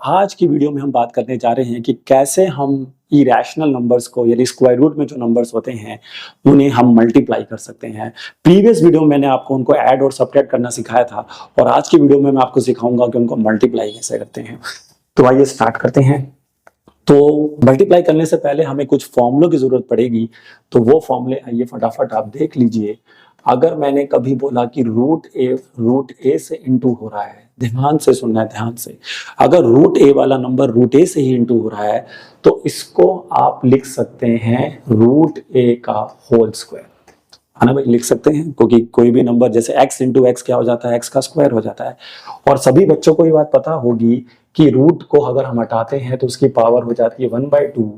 आज की वीडियो में हम बात करने जा रहे हैं कि कैसे हम इरेशनल नंबर्स को यानी स्क्वायर रूट में जो नंबर्स होते हैं उन्हें हम मल्टीप्लाई कर सकते हैं। प्रीवियस वीडियो में मैंने आपको उनको ऐड और सबट्रैक्ट करना सिखाया था और आज की वीडियो में मैं आपको सिखाऊंगा कि उनको मल्टीप्लाई कैसे करते हैं। तो आइए स्टार्ट करते हैं। तो मल्टीप्लाई करने से पहले हमें कुछ फॉर्मूलों की जरूरत पड़ेगी, तो वो फॉर्मूले आइए फटाफट आप देख लीजिए। अगर मैंने कभी बोला कि रूट ए से इंटू हो रहा है, ध्यान से सुनना है, ध्यान से। अगर रूट ए वाला नंबर रूट ए से ही इंटू हो रहा है तो इसको आप लिख सकते हैं रूट ए का होल स्क्वायर, है ना भाई, लिख सकते हैं। क्योंकि कोई भी नंबर जैसे x इंटू एक्स क्या हो जाता है, x का स्क्वायर हो जाता है। और सभी बच्चों को ये बात पता होगी कि रूट को अगर हम हटाते हैं तो उसकी पावर हो जाती है 1/2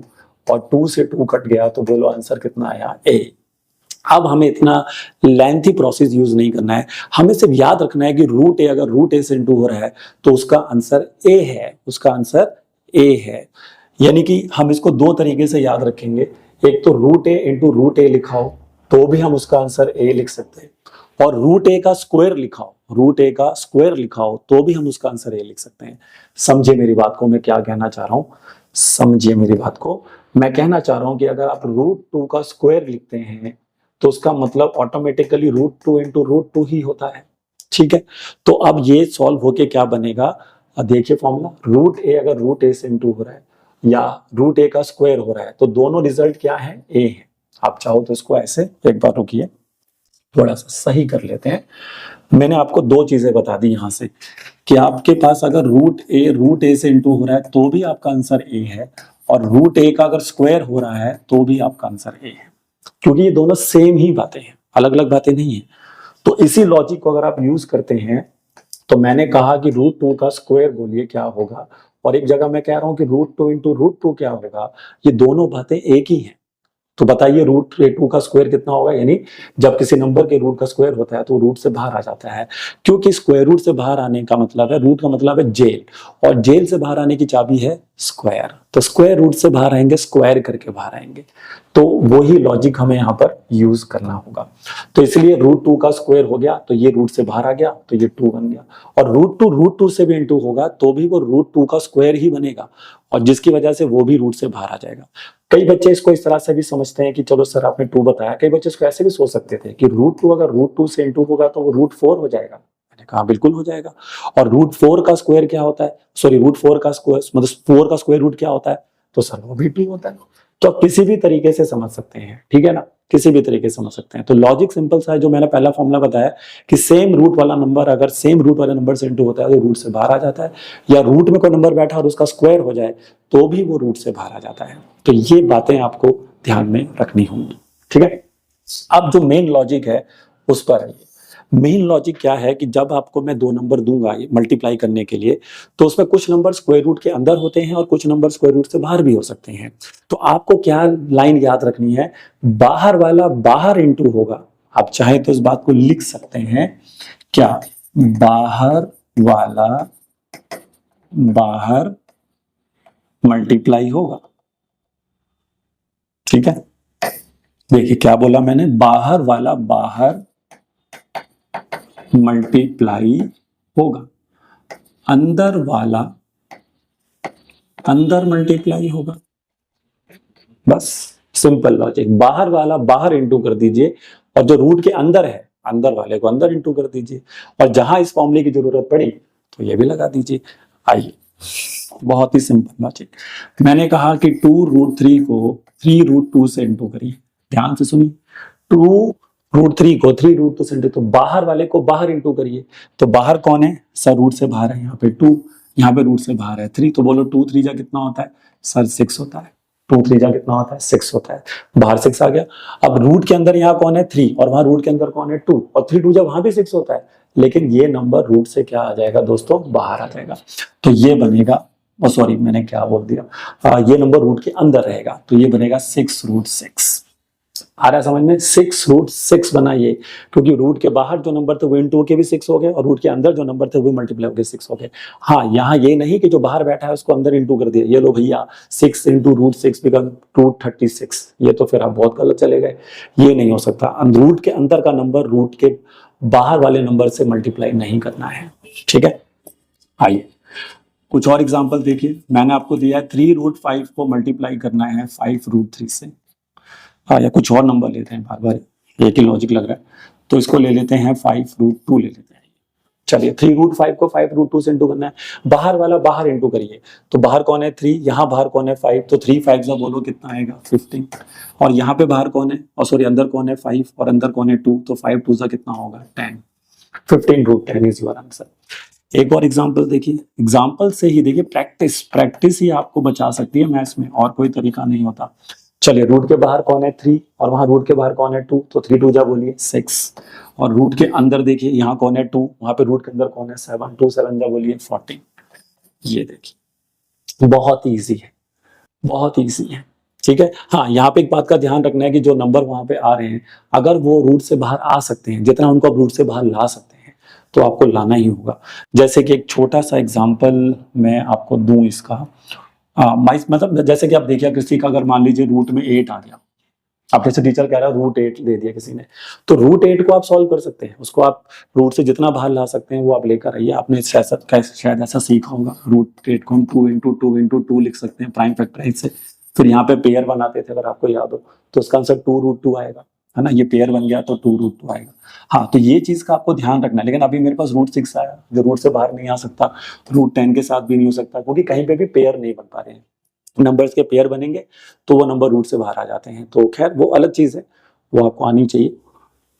और 2 से 2 कट गया तो बोलो आंसर कितना आया, a। अब हमें इतना लेंथी प्रोसेस यूज नहीं करना है, हमें सिर्फ याद रखना है कि रूट ए अगर रूट ए से इंटू हो रहा है तो उसका आंसर ए है, उसका आंसर ए है। यानी कि हम इसको दो तरीके से याद रखेंगे, एक तो रूट ए इंटू रूट ए लिखाओ तो भी हम उसका आंसर ए लिख सकते हैं, और रूट ए का स्क्वायर लिखाओ, रूट ए का स्क्वायर लिखाओ तो भी हम उसका आंसर ए लिख सकते हैं। समझे मेरी बात को, मैं क्या कहना चाह रहा हूं, समझिए मेरी बात को। मैं कहना चाह रहा हूं कि अगर आप √2 का स्क्वायर लिखते हैं तो उसका मतलब ऑटोमेटिकली √2 इंटू √2 ही होता है, ठीक है। तो अब ये सॉल्व होके क्या बनेगा, देखिए फॉर्मूला, रूट ए अगर रूट ए से इंटू हो रहा है या रूट ए का स्क्वायर हो रहा है तो दोनों रिजल्ट क्या है, ए है। आप चाहो तो इसको ऐसे एक बार रुकिए, थोड़ा सा सही कर लेते हैं। मैंने आपको दो चीजें बता दी यहां से कि आपके पास अगर रूट ए से इंटू हो रहा है तो भी आपका आंसर ए है, और रूट ए का अगर स्क्वायर हो रहा है तो भी आपका आंसर ए है, क्योंकि ये दोनों सेम ही बातें हैं, अलग अलग बातें नहीं है। तो इसी लॉजिक को अगर आप यूज करते हैं तो मैंने कहा कि √2 का स्क्वायर बोलिए क्या होगा, और एक जगह मैं कह रहा हूं कि √2 इंटू √2 क्या होगा, ये दोनों बातें एक ही हैं। तो बताइए √2 का स्क्वायर कितना होगा, यानी जब किसी नंबर के रूट का स्क्वायर होता है तो रूट से बाहर आ जाता है, क्योंकि स्क्वायर रूट से बाहर आने का मतलब है, रूट का मतलब है जेल, और जेल से बाहर आने की चाबी है स्क्वायर। तो स्क्वायर रूट से बाहर आएंगे, स्क्वायर करके बाहर आएंगे, तो वही लॉजिक हमें यहाँ पर यूज करना होगा। तो इसलिए √2 का स्क्वायर हो गया तो ये रूट से बाहर आ गया तो ये 2 बन गया, और √2 से भी इंटू होगा तो भी वो √2 का स्क्वायर ही बनेगा, और जिसकी वजह से वो भी रूट से बाहर आ जाएगा। कई बच्चे इसको इस तरह से भी समझते हैं कि चलो सर आपने 2 बताया, कई बच्चे इसको ऐसे भी सोच सकते थे कि √2 अगर √2 से इंटू होगा तो वो √4 हो जाएगा। मैंने कहा बिल्कुल हो जाएगा। और √4 का स्क्वायर क्या होता है, सॉरी √4 का स्क्वायर मतलब 4 का स्क्वायर रूट क्या होता है, तो सर वो भी 2 होता है। तो आप किसी भी तरीके से समझ सकते हैं, ठीक है ना, किसी भी तरीके से समझ सकते हैं। तो लॉजिक सिंपल सा है, जो मैंने पहला फॉर्मूला बताया कि सेम रूट वाला नंबर अगर सेम रूट वाले नंबर से इंटू होता है तो रूट से बाहर आ जाता है, या रूट में कोई नंबर बैठा और उसका स्क्वायर हो जाए तो भी वो रूट से बाहर आ जाता है। तो ये बातें आपको ध्यान में रखनी होंगी, ठीक है। अब जो मेन लॉजिक है उस पर आइए। मेन लॉजिक क्या है कि जब आपको मैं 2 नंबर दूंगा मल्टीप्लाई करने के लिए तो उसमें कुछ नंबर स्क्वायर रूट के अंदर होते हैं और कुछ नंबर स्क्वायर रूट से बाहर भी हो सकते हैं। तो आपको क्या लाइन याद रखनी है, बाहर वाला बाहर इंटू होगा। आप चाहे तो इस बात को लिख सकते हैं, क्या, बाहर वाला बाहर मल्टीप्लाई होगा, ठीक है। देखिए क्या बोला मैंने, बाहर वाला बाहर मल्टीप्लाई होगा, अंदर वाला अंदर मल्टीप्लाई होगा। बस सिंपल लॉजिक, बाहर वाला बाहर इंटू कर दीजिए और जो रूट के अंदर है अंदर वाले को अंदर इंटू कर दीजिए, और जहां इस फॉर्मूले की जरूरत पड़ी तो ये भी लगा दीजिए। आइए, बहुत ही सिंपल लॉजिक। मैंने कहा कि 2√3 को 3√2 से इंटू करिए, ध्यान से सुनिए। 2√3 को 3√2 से इंटू, तो बाहर वाले को बाहर इंटू करिए। तो बाहर कौन है सर, रूट से बाहर है, यहाँ पे 2, यहाँ पे रूट से बाहर है 3, तो बोलो 2×3 जा कितना होता है सर, 6 होता है। 2×3 जा कितना होता है, 6 होता है, बाहर 6 आ गया। अब रूट के अंदर यहाँ कौन है 3, और वहां रूट के अंदर कौन है 2, और 3×2 जा वहां भी 6 होता है, लेकिन ये नंबर रूट से क्या आ जाएगा दोस्तों, बाहर आ जाएगा। तो ये बनेगा, सॉरी मैंने क्या बोल दिया, ये नंबर रूट के अंदर रहेगा, तो ये बनेगा 6√6। आ रहा है समझ में, 6√6 बना ये, क्योंकि रूट के बाहर जो नंबर थे वो इंटू के भी 6 हो गए, और रूट के अंदर जो नंबर थे वो मल्टीप्लाई होकर 6 हो गए। हाँ, यहाँ ये नहीं कि जो बाहर बैठा है उसको अंदर इंटू कर दिया, ये लो भैया 6 इंटू √6 बिकम 236, ये तो फिर आप बहुत गलत चले गए, ये नहीं हो सकता। रूट के अंदर का नंबर रूट के बाहर वाले नंबर से मल्टीप्लाई नहीं करना है, ठीक है। आइए कुछ और एग्जांपल देखिए, मैंने आपको दिया है 3√5 को मल्टीप्लाई करना है 5√3 से। हाँ, या कुछ और नंबर लेते हैं, बार बार एक ही लॉजिक लग रहा है, तो इसको ले लेते हैं 5√2 ले लेते हैं। चलिए 3√5 को 5√2 से इंटू करना है, बाहर वाला बाहर इंटू करिए, तो बाहर कौन है 3, यहाँ बाहर कौन है 5, तो 3 5 जा बोलो कितना आएगा 15, और यहाँ पे बाहर कौन है, और सॉरी अंदर कौन है 5 और अंदर कौन है 2, तो 5 2 जा कितना होगा 10, 15√10 इज योर आंसर। एक और एग्जांपल देखिए, एग्जांपल से ही देखिए, प्रैक्टिस ही आपको बचा सकती है मैथ्स में, और कोई तरीका नहीं होता। चलिए रूट के बाहर कौन है 3 और वहां रूट के बाहर कौन है 2, तो 3 2 जा बोलिए 6, और रूट के अंदर देखिए यहाँ कौन है 2, वहां पे रूट के अंदर कौन है 7, 2 7 जा बोलिए 14। ये देखिए बहुत इजी है, बहुत इजी है, ठीक है। हाँ, यहाँ पे एक बात का ध्यान रखना है कि जो नंबर वहां पे आ रहे हैं, अगर वो रूट से बाहर आ सकते हैं, जितना उनको आप रूट से बाहर ला सकते हैं, तो आपको लाना ही होगा। जैसे कि एक छोटा सा एग्जाम्पल मैं आपको दूं इसका, मतलब जैसे कि आप देखिए किसी का अगर मान लीजिए रूट में 8 आ गया, अब जैसे टीचर कह रहा है रूट 8 दे दिया किसी ने, तो रूट 8 को आप सॉल्व कर सकते हैं, उसको आप रूट से जितना बाहर ला सकते हैं वो आप लेकर आइए। आपने शायद ऐसा सीखा होगा, रूट 8 को हम 2 × 2 × 2 लिख सकते हैं प्राइम फैक्टराइज से, फिर यहाँ पे पेयर बनाते थे अगर आपको याद हो, तो उसका आंसर 2√2 आएगा, है ना, ये पेयर बन गया तो 2√2 आएगा। हाँ, तो ये चीज का आपको ध्यान रखना है। लेकिन अभी मेरे पास रूट 6 आया जो रूट से बाहर नहीं आ सकता, रूट 10 के साथ भी नहीं हो सकता, क्योंकि कहीं पे भी पेयर नहीं बन पा रहे हैं, नंबर्स के पेयर बनेंगे तो वो नंबर रूट से बाहर आ जाते हैं, तो खैर वो अलग चीज है, वो आपको आनी चाहिए।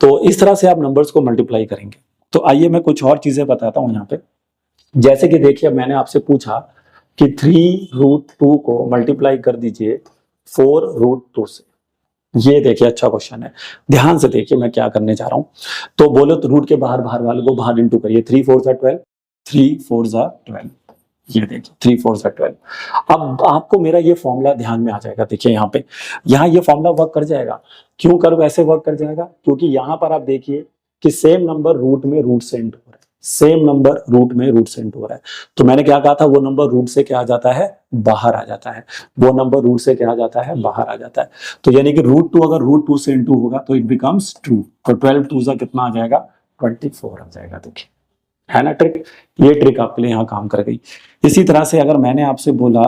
तो इस तरह से आप नंबर्स को मल्टीप्लाई करेंगे। तो आइए मैं कुछ और चीजें बताता हूँ यहाँ पे। जैसे कि देखिए मैंने आपसे पूछा कि 3√2 को मल्टीप्लाई कर दीजिए 4√2 से। ये देखिए अच्छा क्वेश्चन है, ध्यान से देखिए मैं क्या करने जा रहा हूं। तो बोलो तो रूट के बाहर बाहर वाले को बाहर इंटू करिए, 3 4 जा 12, 3 4 जा 12, ये देखिए 3 4 जा 12। अब आपको मेरा ये फॉर्मूला ध्यान में आ जाएगा, देखिए यहाँ पे, यहाँ ये फॉर्मूला वर्क कर जाएगा। क्यों कर वैसे वर्क कर जाएगा, क्योंकि यहाँ पर आप देखिए कि सेम नंबर रूट में रूट से इंटू हो रहा है, सेम नंबर रूट में रूट से इंटू हो रहा है। तो मैंने क्या कहा था, वो नंबर रूट से क्या आ जाता है, बाहर आ जाता है, वो नंबर रूट से क्या आ जाता है, बाहर आ जाता है। तो यानी कि √2 अगर √2 से इंटू होगा तो इट बिकम्स 2, तो 12 2 जा कितना आ जाएगा, 24 आ जाएगा। देखिए है ना ट्रिक, ये ट्रिक आपके लिए यहाँ काम कर गई। इसी तरह से अगर मैंने आपसे बोला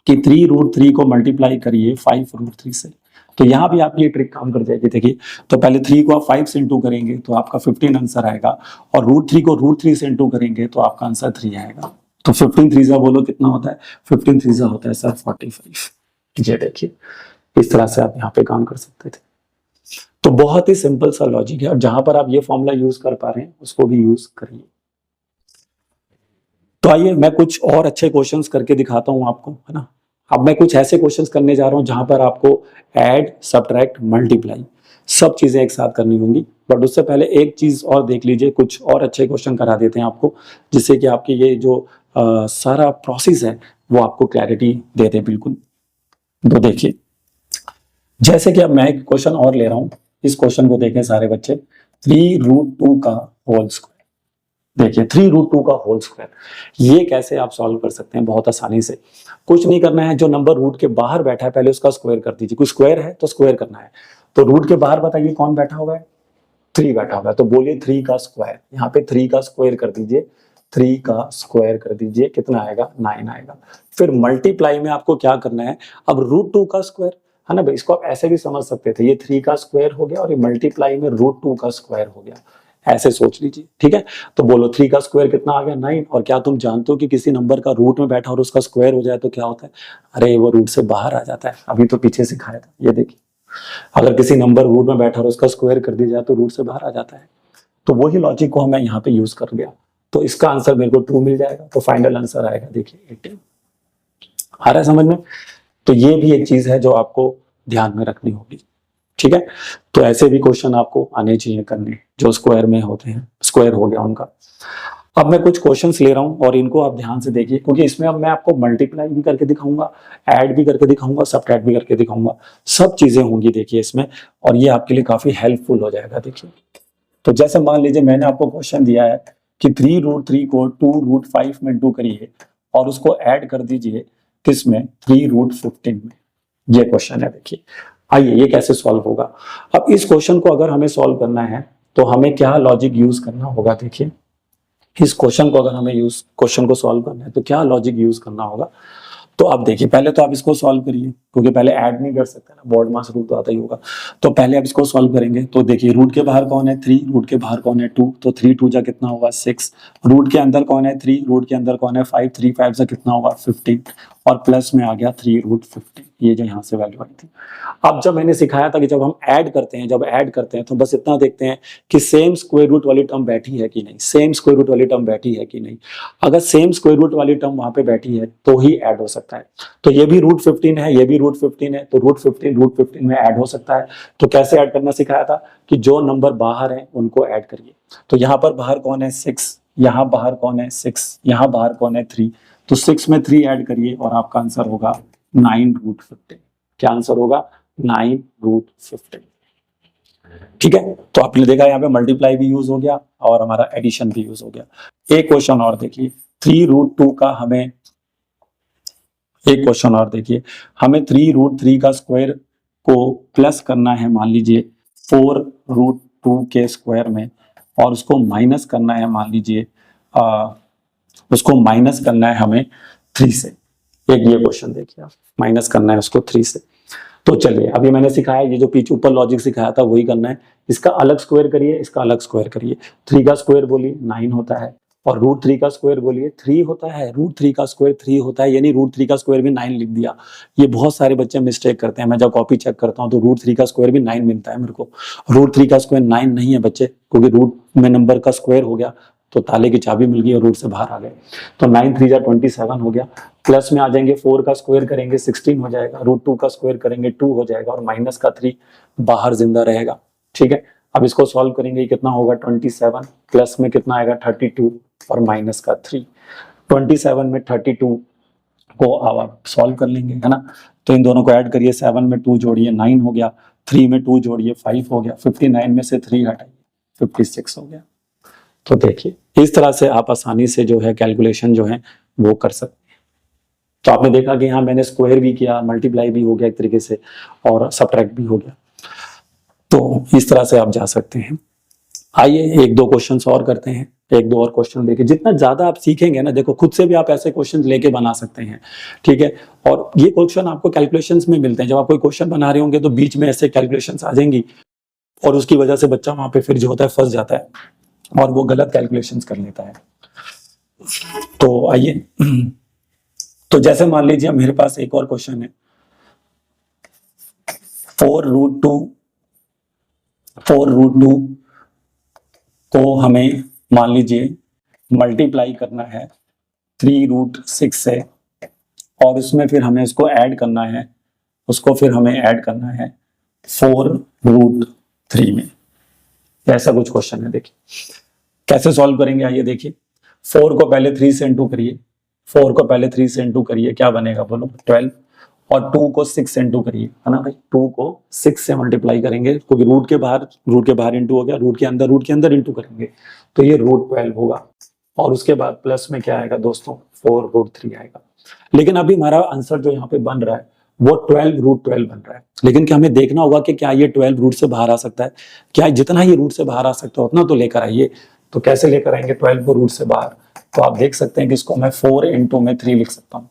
कि 3√3 को मल्टीप्लाई करिए 5√3 से, तो यहाँ भी आपकी ये ट्रिक काम कर जाएगी। देखिए तो पहले 3 को आप 5 से इंटू करेंगे तो आपका 15 आंसर आएगा, और √3 को √3 से इंटू करेंगे तो आपका आंसर 3 आएगा। तो 15 3 बोलो कितना होता है, 15 3 होता है सर 45। ये देखिए इस तरह से आप यहाँ पे काम कर सकते थे। तो बहुत ही सिंपल सा लॉजिक है, और जहां पर आप ये फॉर्मूला यूज कर पा रहे हैं उसको भी यूज करिए। तो आइए मैं कुछ और अच्छे क्वेश्चंस करके दिखाता हूं आपको, है ना। अब मैं कुछ ऐसे क्वेश्चंस करने जा रहा हूं जहां पर आपको ऐड सब्ट्रैक्ट मल्टीप्लाई सब चीजें एक साथ करनी होंगी। बट उससे पहले एक चीज और देख लीजिए, कुछ और अच्छे क्वेश्चन करा देते हैं आपको, जिससे कि आपकी ये जो सारा प्रोसेस है वो आपको क्लैरिटी दे दे बिल्कुल। तो देखिए जैसे कि अब मैं एक क्वेश्चन और ले रहा हूं, इस क्वेश्चन को देखें सारे बच्चे, 3√2 का होल स्क्वायर। देखिए 3√2 का होल स्क्वायर, ये कैसे आप सॉल्व कर सकते हैं, बहुत आसानी से। कुछ नहीं करना है, जो नंबर रूट के बाहर बैठा है पहले उसका स्क्वायर कर दीजिए। कोई स्क्वायर है तो स्क्वायर करना है। तो रूट के बाहर बताइए कौन बैठा हुआ है, 3 बैठा हुआ है, तो बोलिए 3 का स्क्वायर। यहाँ पे 3 का स्क्वायर कर दीजिए, 3 का स्क्वायर कर दीजिए, कितना आएगा 9 आएगा। फिर मल्टीप्लाई में आपको क्या करना है, अब √2 का स्क्वायर, है ना भाई, इसको आप ऐसे भी समझ सकते थे, ये 3 का स्क्वायर हो गया और ये मल्टीप्लाई में √2 का स्क्वायर हो गया, ऐसे सोच लीजिए, ठीक है। तो बोलो 3 का स्क्वायर कितना आ गया 9। और क्या तुम जानते हो कि किसी नंबर का रूट में बैठा और उसका स्क्वायर हो जाए तो क्या होता है, अरे वो रूट से बाहर आ जाता है। अभी तो पीछे सिखाया था, ये देखिए अगर किसी नंबर रूट में बैठा और उसका स्क्वायर कर दिया जाए तो रूट से बाहर आ जाता है। तो वही लॉजिक को मैं यहाँ पे यूज कर गया, तो इसका आंसर मेरे को 2 मिल जाएगा। तो फाइनल आंसर आएगा देखिए 18। आ रहा है समझ में। तो ये भी एक चीज है जो आपको ध्यान में रखनी होगी, ठीक है। तो ऐसे भी क्वेश्चन आपको आने चाहिए करने जो स्क्वायर में होते हैं, स्क्वायर हो गया उनका। अब मैं कुछ क्वेश्चंस ले रहा हूं और इनको आप ध्यान से देखिए, क्योंकि इसमें अब मैं आपको मल्टीप्लाई भी करके दिखाऊंगा, ऐड भी करके दिखाऊंगा, सब्ट्रैक्ट भी करके दिखाऊंगा, सब चीजें होंगी देखिए इसमें, और ये आपके लिए काफी हेल्पफुल हो जाएगा। देखिए तो जैसे मान लीजिए मैंने आपको क्वेश्चन दिया है कि 3√3 को 2√5 में इंटू करिए और उसको ऐड कर दीजिए किसमें, 3√15 में। ये क्वेश्चन है, देखिए आइए ये कैसे सॉल्व होगा। अब इस क्वेश्चन को अगर हमें सॉल्व करना है तो हमें क्या लॉजिक यूज करना होगा, देखिए इस क्वेश्चन को अगर हमें क्वेश्चन को सॉल्व करना है तो क्या लॉजिक यूज करना होगा। तो अब देखिए, पहले तो आप इसको सॉल्व करिए, क्योंकि पहले ऐड नहीं कर सकते ना, बोर्ड मास रूल तो आता ही होगा। तो पहले आप इसको सॉल्व करेंगे। तो देखिए, रूट के बाहर कौन है 3, रूट के बाहर कौन है 2, तो 3 2 जा कितना होगा 6। रूट के अंदर कौन है 3, रूट के अंदर कौन है 5, 3 5 जा कितना होगा 15, और प्लस में आ गया 3 रूट 15, ये जो यहाँ से वैल्यू आई थी। अब जब मैंने सिखाया था कि जब हम ऐड करते हैं, जब ऐड करते हैं तो बस इतना देखते हैं कि सेम स्क्वायर रूट वाली टर्म बैठी है कि नहीं, सेम स्क्वायर रूट वाली टर्म बैठी है कि नहीं। अगर सेम स्क्वायर रूट वाली टर्म वहां पे बैठी है तो ही ऐड हो सकता है। तो ये भी रूट 15 है, ये भी रूट 15 है, तो रूट 15 में ऐड हो सकता है। तो कैसे ऐड करना सिखाया था कि जो नंबर बाहर है उनको ऐड करिए। तो यहाँ पर बाहर कौन है 6, यहाँ बाहर कौन है 6, यहाँ बाहर कौन है 3, तो 6 में 3 ऐड करिए और आपका आंसर होगा 9 रूट 15। क्या आंसर होगा 9 रूट 15। ठीक है, तो आपने देखा यहाँ पे मल्टीप्लाई भी यूज हो गया और हमारा एडिशन भी यूज हो गया। एक क्वेश्चन और देखिए, 3 रूट 2 का हमें, एक क्वेश्चन और देखिए, हमें 3 रूट 3 का स्क्वायर को प्लस करना है, मान लीजिए 4 रूट 2 के स्क्वायर में, और उसको माइनस करना है, मान लीजिए उसको माइनस करना है हमें 3 से। एक ये क्वेश्चन देखिए, आप माइनस करना है उसको 3 से। तो चलिए, अभी मैंने सिखाया, ये जो पीछे ऊपर लॉजिक सिखाया था वही करना है। इसका अलग स्क्वायर करिए, इसका अलग स्क्वायर करिए। 3 का स्क्वायर बोलिए 9 होता है, और रूट 3 का स्क्वायर बोलिए 3 होता है। रूट 3 का स्क्वायर 3 होता है, यानी रूट 3 का स्क्वायर भी 9 लिख दिया। ये बहुत सारे बच्चे मिस्टेक करते हैं। मैं जब कॉपी चेक करता हूँ तो रूट 3 का स्क्वायर भी 9 मिलता है मेरे को। रूट 3 का स्क्वायर 9 नहीं है बच्चे, क्योंकि रूट में नंबर का स्क्वायर हो गया तो ताले की चाबी मिल गई और रूट से बाहर आ गए। तो 9 3 जा 27 हो गया। प्लस में आ जाएंगे, 4 का स्क्वायर करेंगे 16 हो जाएगा, रूट 2 का स्क्वायर करेंगे 2 हो जाएगा, और माइनस का 3 बाहर जिंदा रहेगा। ठीक है, अब इसको सॉल्व करेंगे, कितना होगा 27, प्लस में कितना आएगा 32, और माइनस का 3। 27 में 32 को अब आप सॉल्व कर लेंगे, है ना। तो इन दोनों को ऐड करिए, 7 में 2 जोड़िए 9 हो गया, 3 में 2 जोड़िए 5 हो गया, 59 में से 3 हटाइए 56 हो गया। तो देखिए, इस तरह से आप आसानी से जो है कैलकुलेशन जो है वो कर सकते हैं। तो आपने देखा कि यहाँ मैंने स्क्वायर भी किया, मल्टीप्लाई भी हो गया एक तरीके से, और सब्ट्रैक्ट भी हो गया। तो इस तरह से आप जा सकते हैं। आइए एक दो क्वेश्चन और करते हैं, एक दो और क्वेश्चन देखिए। जितना ज्यादा आप सीखेंगे ना, देखो खुद से भी आप ऐसे क्वेश्चन लेके बना सकते हैं। ठीक है, और ये क्वेश्चन आपको कैलकुलेशंस में मिलते हैं। जब आप कोई क्वेश्चन बना रहे होंगे तो बीच में ऐसे कैलकुलेशंस आ जाएंगी, और उसकी वजह से बच्चा वहां पे फिर जो होता है फंस जाता है और वो गलत कैलकुलेशंस कर लेता है। तो आइए, तो जैसे मान लीजिए मेरे पास एक और क्वेश्चन है, 4 रूट 2 को हमें मान लीजिए मल्टीप्लाई करना है 3 रूट 6 से, और उसमें फिर हमें उसको ऐड करना है, उसको फिर हमें ऐड करना है 4 रूट 3 में। ऐसा कुछ क्वेश्चन है। देखिए कैसे सॉल्व करेंगे, आइए देखिए। 4 को पहले 3 से इंटू करिए, 4 को पहले 3 से इंटू करिए, क्या बनेगा बोलो 12, और 2 को 6 से इंटू करिए, है ना भाई। 2 को 6 से मल्टीप्लाई करेंगे, क्योंकि रूट के बाहर इंटू हो गया, रूट के अंदर इंटू करेंगे तो ये रूट 12 होगा, और उसके बाद प्लस में क्या आएगा दोस्तों 4 रूट 3 आएगा। लेकिन अभी हमारा आंसर जो यहाँ पे बन रहा है वो 12 रूट 12 बन रहा है। लेकिन क्या हमें देखना होगा कि क्या ये 12 रूट से बाहर आ सकता है, क्या जितना ये रूट से बाहर आ सकता है उतना तो लेकर आइए। तो कैसे लेकर आएंगे 12 को रूट से बाहर, तो आप देख सकते हैं कि इसको मैं 4 इंटू में 3 लिख सकता हूँ।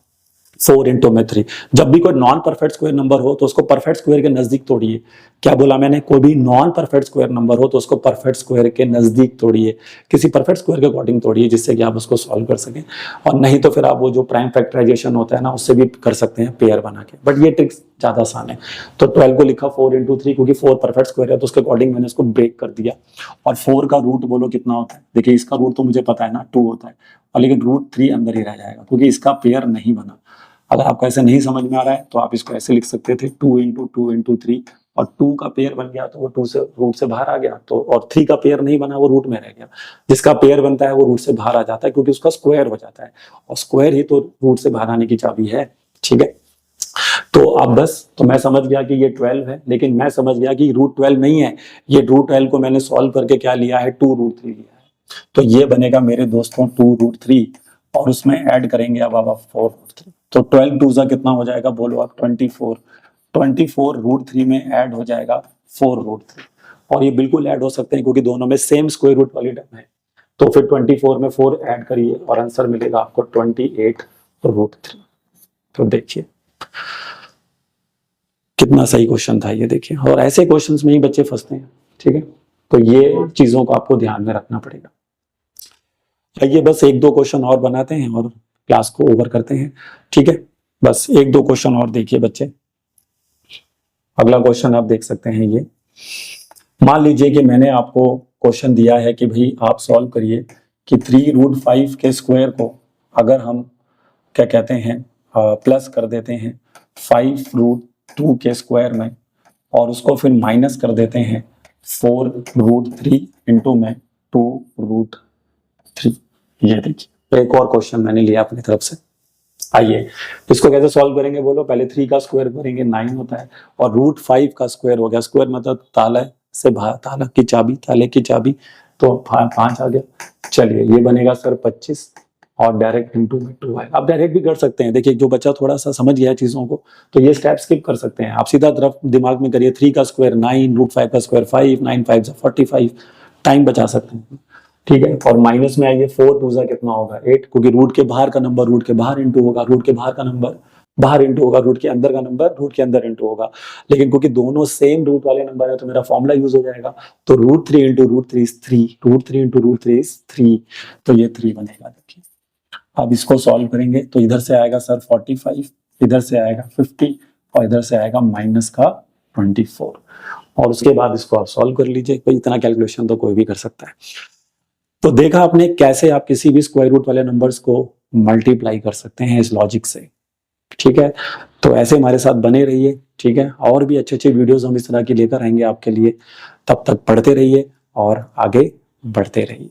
4 इंटू में 3, जब भी कोई नॉन परफेक्ट स्क्वायर नंबर हो तो उसको परफेक्ट स्क्वायर के नजदीक तोड़िए। क्या बोला मैंने, कोई भी नॉन परफेक्ट स्क्वायर नंबर हो तो उसको परफेक्ट स्क्वायर के नजदीक तोड़िए, किसी परफेक्ट स्क्वायर के अकॉर्डिंग तोड़िए, जिससे कि आप उसको सॉल्व कर सकें। और नहीं तो फिर आप वो जो प्राइम फैक्टराइजेशन होता है ना, उससे भी कर सकते हैं पेयर बना के, बट ये ट्रिक्स ज्यादा आसान है। तो 12 को लिखा 4 इंटू 3, क्योंकि 4 परफेक्ट स्क्वायर है तो उसके अकॉर्डिंग मैंने उसको ब्रेक कर दिया। और 4 का रूट बोलो कितना होता है, देखिए इसका रूट तो मुझे पता है ना 2 होता है, और लेकिन रूट 3 अंदर ही रह जाएगा क्योंकि इसका पेयर नहीं बना। अगर आपको ऐसे नहीं समझ में आ रहा है तो आप इसको ऐसे लिख सकते थे 2 इंटू 2 इंटू 3, और 2 का पेयर बन गया तो वो 2 से रूट से बाहर आ गया, तो और 3 का पेयर नहीं बना वो रूट में रह गया। जिसका पेयर बनता है वो रूट से बाहर आ जाता है क्योंकि उसका स्क्वायर हो जाता है, और स्क्वायर ही तो रूट से बाहर आने की चाबी है। ठीक है, तो अब बस, तो मैं समझ गया कि ये 12 है, लेकिन मैं समझ गया कि रूट 12 नहीं है, ये रूट 12 को मैंने सॉल्व करके क्या लिया है 2 रूट 3 लिया है। तो ये बनेगा मेरे दोस्तों 2 रूट 3, और उसमें ऐड करेंगे अब आप 4 रूट 3, तो 12 2 जा कितना हो जाएगा बोलो आप 24, 24 रूट 3 में ऐड हो जाएगा 4 रूट 3, और ये बिल्कुल ऐड हो सकते हैं क्योंकि दोनों में सेम स्क्वायर रूट वाली टर्म है। तो फिर 24 में 4 ऐड करिए और आंसर मिलेगा आपको 28√3। तो देखिए कितना सही क्वेश्चन था ये, देखिए। और ऐसे क्वेश्चंस में ही बच्चे फंसते हैं, ठीक है। तो ये चीजों को आपको ध्यान में रखना पड़ेगा। आइए बस 1-2 क्वेश्चन और बनाते हैं और क्लास को ओवर करते हैं, ठीक है। बस 1-2 क्वेश्चन और देखिए बच्चे। अगला क्वेश्चन आप देख सकते हैं ये। मान लीजिए कि मैंने आपको क्वेश्चन दिया है कि भाई आप सॉल्व करिए कि 3√5 के स्क्वायर को अगर हम क्या कहते हैं प्लस कर देते हैं 5√2 के स्क्वायर में और उसको फिर माइनस कर देते हैं 4√3 इंटू में 2√3। ये देखिए एक और क्वेश्चन मैंने लिया अपनी तरफ से। आइए इसको कैसे सॉल्व करेंगे बोलो। पहले 3 का स्क्वायर करेंगे 9 होता है और √5 का स्क्वायर हो गया। स्क्वायर मतलब ताला से बाहर, ताला की चाबी, ताले की चाबी, तो 5 आ गया। चलिए ये बनेगा सर 25 और डायरेक्ट इंटू में 2 आएगा। आप डायरेक्ट भी कर सकते हैं। देखिए जो बच्चा थोड़ा सा समझ गया है चीजों को तो ये स्टेप स्किप कर सकते हैं। आप सीधा तरफ दिमाग में करिए 3 का स्क्वायर 9, √5 का स्क्वायर 5, 9 5 45, टाइम बचा सकते हैं, ठीक है। और माइनस में आइए 4 2 कितना होगा 8, क्योंकि रूट के बाहर का नंबर रूट के बाहर इंटू होगा, रूट के बाहर का नंबर बाहर इंटू होगा, रूट के अंदर का नंबर रूट के अंदर इंटू होगा। लेकिन क्योंकि दोनों सेम रूट वाले नंबर है तो मेरा फॉर्मूला यूज हो जाएगा। तो √3 इंटू √3 इज 3, √3 इंटू √3 इज 3, तो ये 3 बनेगा। देखिए अब इसको सॉल्व करेंगे तो इधर से आएगा सर 45, इधर से आएगा 50 और इधर से आएगा माइनस का 24 और उसके बाद इसको आप सॉल्व कर लीजिए। कोई इतना कैलकुलेशन तो कोई भी कर सकता है। तो देखा आपने कैसे आप किसी भी स्क्वायर रूट वाले नंबर्स को मल्टीप्लाई कर सकते हैं इस लॉजिक से, ठीक है। तो ऐसे हमारे साथ बने रहिए, ठीक है। और भी अच्छे अच्छे वीडियोस हम इस तरह के लेकर आएंगे आपके लिए। तब तक पढ़ते रहिए और आगे बढ़ते रहिए।